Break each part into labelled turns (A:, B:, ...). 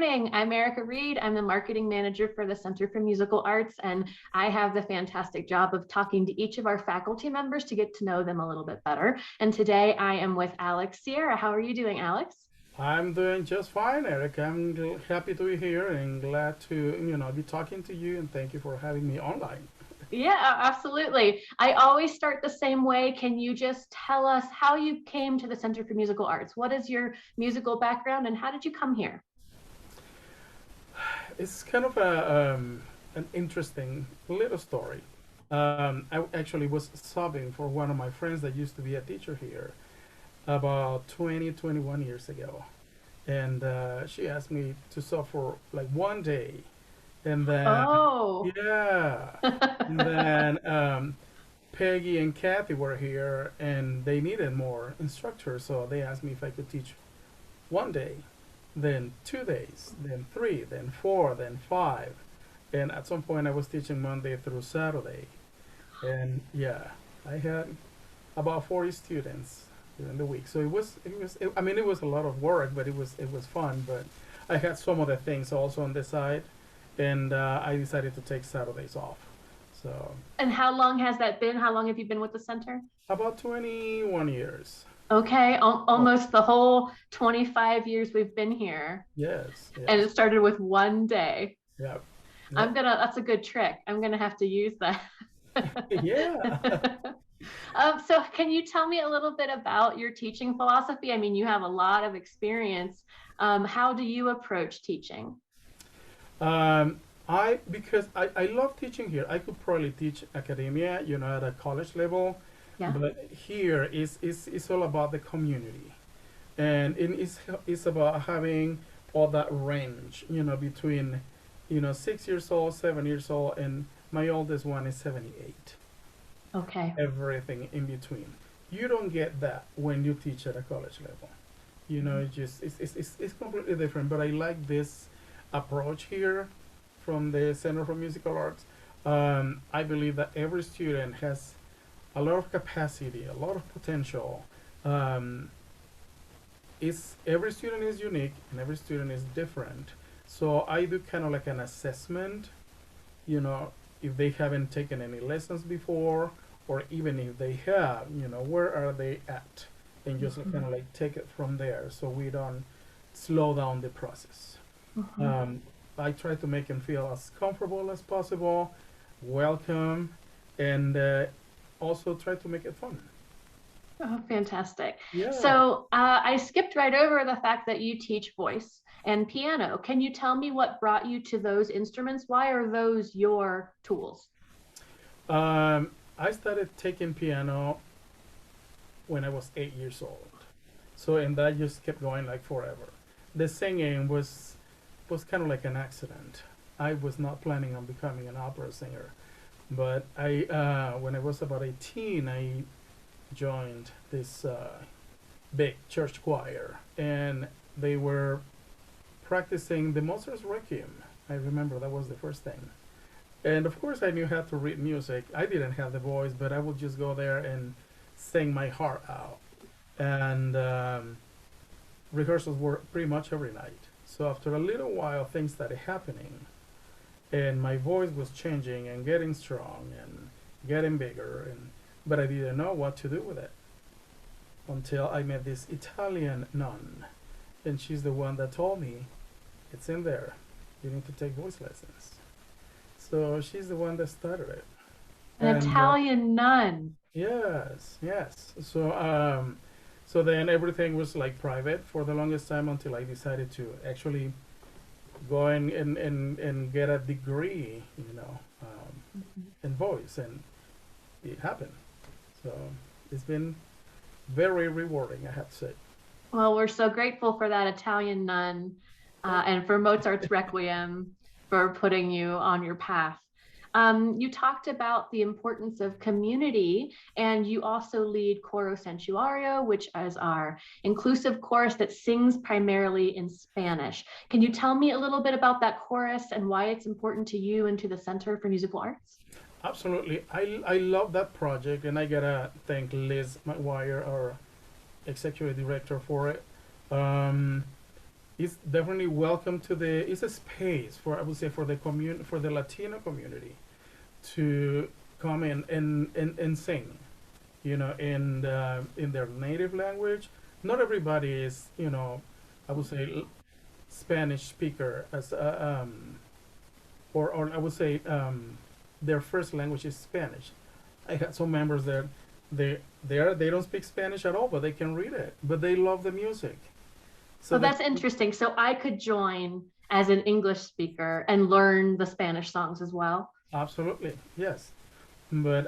A: morning. I'm Erica Reed. I'm the marketing manager for the Center for Musical Arts, and I have the fantastic job of talking to each of our faculty members to get to know them a little bit better. And today I am with Alex Sierra. How are you doing, Alex?
B: I'm doing just fine, Eric. I'm happy to be here and glad to, be talking to you and thank you for having me online.
A: Yeah, absolutely. I always start the same way. Can you just tell us how you came to the Center for Musical Arts? What is your musical background and how did you come here?
B: It's kind of an interesting little story. I actually was subbing for one of my friends that used to be a teacher here about 20, 21 years ago. And she asked me to sub for like one day. And then,
A: Oh.
B: yeah. And then Peggy and Kathy were here and they needed more instructors. So they asked me if I could teach one day, then 2 days, then three, then four, then five. And at some point, I was teaching Monday through Saturday. And yeah, I had about 40 students during the week. So I mean, it was a lot of work, but it was fun. But I had some other things also on the side, and I decided to take Saturdays off. So
A: And how long has that been? How long have you been with the center?
B: about 21 years.
A: Okay,
B: Oh,
A: almost the whole 25 years we've been here.
B: yes,
A: And it
B: yes,
A: started with one day.
B: yeah,
A: I'm
B: yep,
A: gonna, that's a good trick. I'm gonna have to use that.
B: yeah.
A: So can you tell me a little bit about your teaching philosophy? I mean, you have a lot of experience. How do you approach teaching?
B: Um, I because I love teaching here. I could probably teach academia, at a college level,
A: Yeah.
B: but here is all about the community, and it's about having all that range, between 6 years old, 7 years old, and my oldest one is 78.
A: Okay.
B: Everything in between. You don't get that when you teach at a college level. It's completely different. But I like this approach here from the Center for Musical Arts. I believe that every student has a lot of capacity, a lot of potential. Um, every student is unique and every student is different. So I do kind of like an assessment, you know, if they haven't taken any lessons before, or even if they have, where are they at? And just like, kind
A: Mhm.
B: of like take it from there so we don't slow down the process.
A: Mhm.
B: Um, I try to make them feel as comfortable as possible, welcome, and also try to make it fun.
A: Oh, fantastic.
B: Yeah.
A: So I skipped right over the fact that you teach voice and piano. Can you tell me what brought you to those instruments? Why are those your tools?
B: I started taking piano when I was 8 years old. So and that just kept going like forever. The singing was kind of like an accident. I was not planning on becoming an opera singer, but I when I was about 18, I joined this big church choir, and they were practicing the Mozart's Requiem. I remember that was the first thing. And of course, I knew how to read music. I didn't have the voice, but I would just go there and sing my heart out. And rehearsals were pretty much every night. So after a little while, things started happening, and my voice was changing and getting strong and getting bigger. And but I didn't know what to do with it until I met this Italian nun, and she's the one that told me it's in there. You need to take voice lessons. So she's the one that started it.
A: An
B: And
A: Italian nun.
B: yes, yes. So then everything was like private for the longest time until I decided to actually go and get a degree, in voice, and it happened. So it's been very rewarding, I have to say.
A: Well, we're so grateful for that Italian nun
B: Thank
A: and for Mozart's Requiem for putting you on your path. You talked about the importance of community, and you also lead Coro Santuario, which is our inclusive chorus that sings primarily in Spanish. Can you tell me a little bit about that chorus and why it's important to you and to the Center for Musical Arts?
B: Absolutely. I love that project, and I gotta thank Liz McGuire, our executive director, for it. Um, It's definitely welcome to the. It's a space for, I would say, for the for the Latino community to come and sing, in their native language. Not everybody is, I would say, Spanish speaker as or I would say their first language is Spanish. I had some members that they don't speak Spanish at all, but they can read it, but they love the music. So
A: Oh,
B: they
A: that's interesting. So I could join as an English speaker and learn the Spanish songs as well.
B: absolutely, yes. But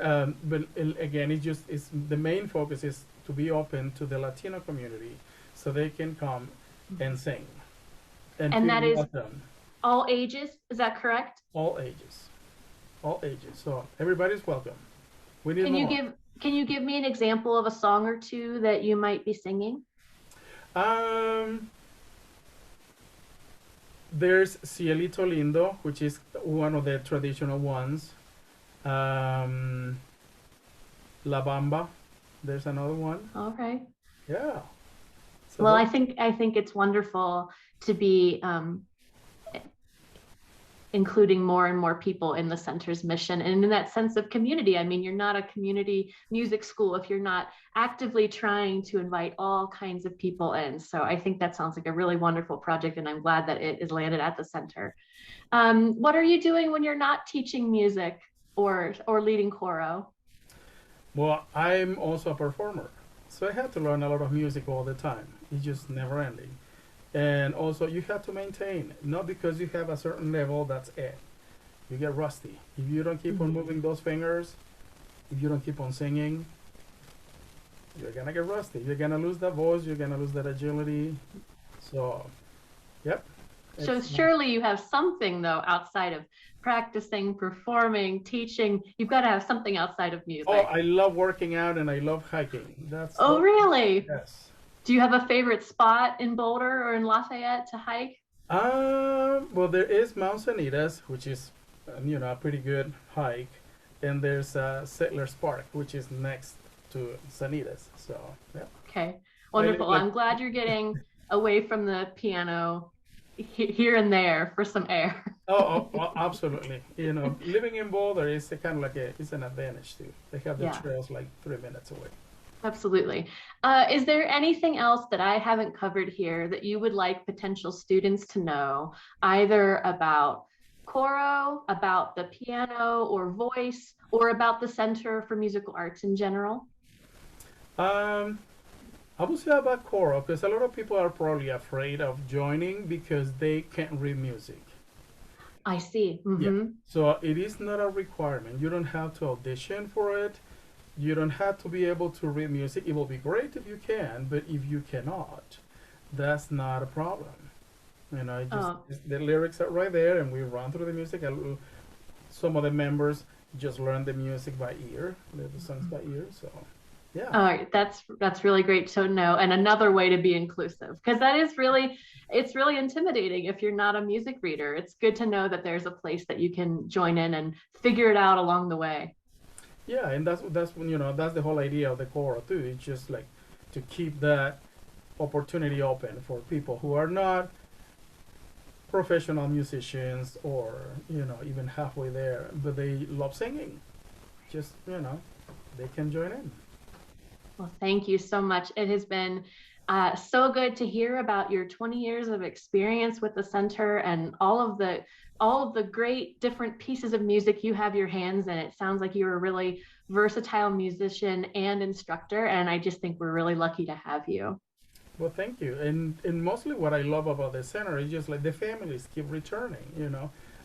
B: again, it's the main focus is to be open to the Latino community, so they can come and sing and
A: And
B: feel
A: that is
B: welcome.
A: all ages. Is that correct?
B: All ages, all ages. So everybody's welcome. We need
A: Can you
B: more.
A: give can you give me an example of a song or two that you might be singing?
B: Um, there's Cielito Lindo, which is one of the traditional ones. Um, La Bamba, there's another one.
A: All right.
B: Yeah. So
A: Well,
B: those,
A: I think it's wonderful to be including more and more people in the center's mission and in that sense of community. I mean, you're not a community music school if you're not actively trying to invite all kinds of people in. So I think that sounds like a really wonderful project, and I'm glad that it is landed at the center. What are you doing when you're not teaching music or leading Coro?
B: well, I'm also a performer, so I had to learn a lot of music all the time. It's just never ending. And also, you have to maintain, not because you have a certain level, that's it. You get rusty. If you don't keep on
A: Mhm.
B: moving those fingers, if you don't keep on singing, you're gonna get rusty. You're gonna lose that voice. You're gonna lose that agility. So, yep,
A: So
B: it's
A: surely you have something though outside of practicing, performing, teaching. You've got to have something outside of
B: oh,
A: music.
B: I love working out and I love hiking.
A: Oh,
B: That
A: really?
B: yes.
A: Do you have a favorite spot in Boulder or in Lafayette to hike?
B: Well, there is Mount Sanitas, which is a pretty good hike, and there's Settlers Park, which is next to Sanitas. So yeah,
A: Okay,
B: I live
A: wonderful.
B: like
A: I'm glad you're getting away from the piano here and there for some air.
B: absolutely. Living in Boulder is a kind of like it's an advantage too. They have the
A: Yeah.
B: trails like 3 minutes away.
A: Absolutely. Is there anything else that I haven't covered here that you would like potential students to know, either about Coro, about the piano or voice, or about the Center for Musical Arts in general?
B: Um, I would say about choral because a lot of people are probably afraid of joining because they can't read music.
A: I see.
B: Yeah.
A: Hmm.
B: So it is not a requirement. You don't have to audition for it. You don't have to be able to read music. It will be great if you can, but if you cannot, that's not a problem.
A: Oh,
B: The lyrics are right there, and we run through the music. Some of the members just learn the music by ear, the songs by ear. So, yeah.
A: all right. That's really great to know. And another way to be inclusive, because that is really it's really intimidating if you're not a music reader. It's good to know that there's a place that you can join in and figure it out along the way.
B: Yeah, and that's when that's the whole idea of the choral too. It's just like to keep that opportunity open for people who are not professional musicians or even halfway there, but they love singing. Just they can join in.
A: Well, thank you so much. It has been so good to hear about your 20 years of experience with the center and all of the great different pieces of music you have your hands in. It sounds like you're a really versatile musician and instructor, and I just think we're really lucky to have you.
B: Well, thank you. And mostly what I love about the center is just like the families keep returning.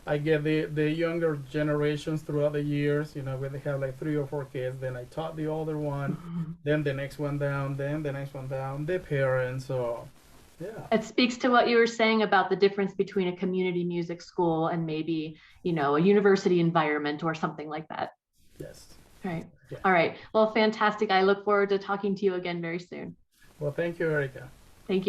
B: I get the younger generations throughout the years. When they have like 3 or 4 kids, then I taught the older one, then the next one down, then the next one down. The parents. So, yeah.
A: It speaks to what you were saying about the difference between a community music school and maybe, a university environment or something like that.
B: Yes.
A: All right.
B: Yeah.
A: All right. Well, fantastic. I look forward to talking to you again very soon.
B: Well, thank you, Erica.
A: Thank you.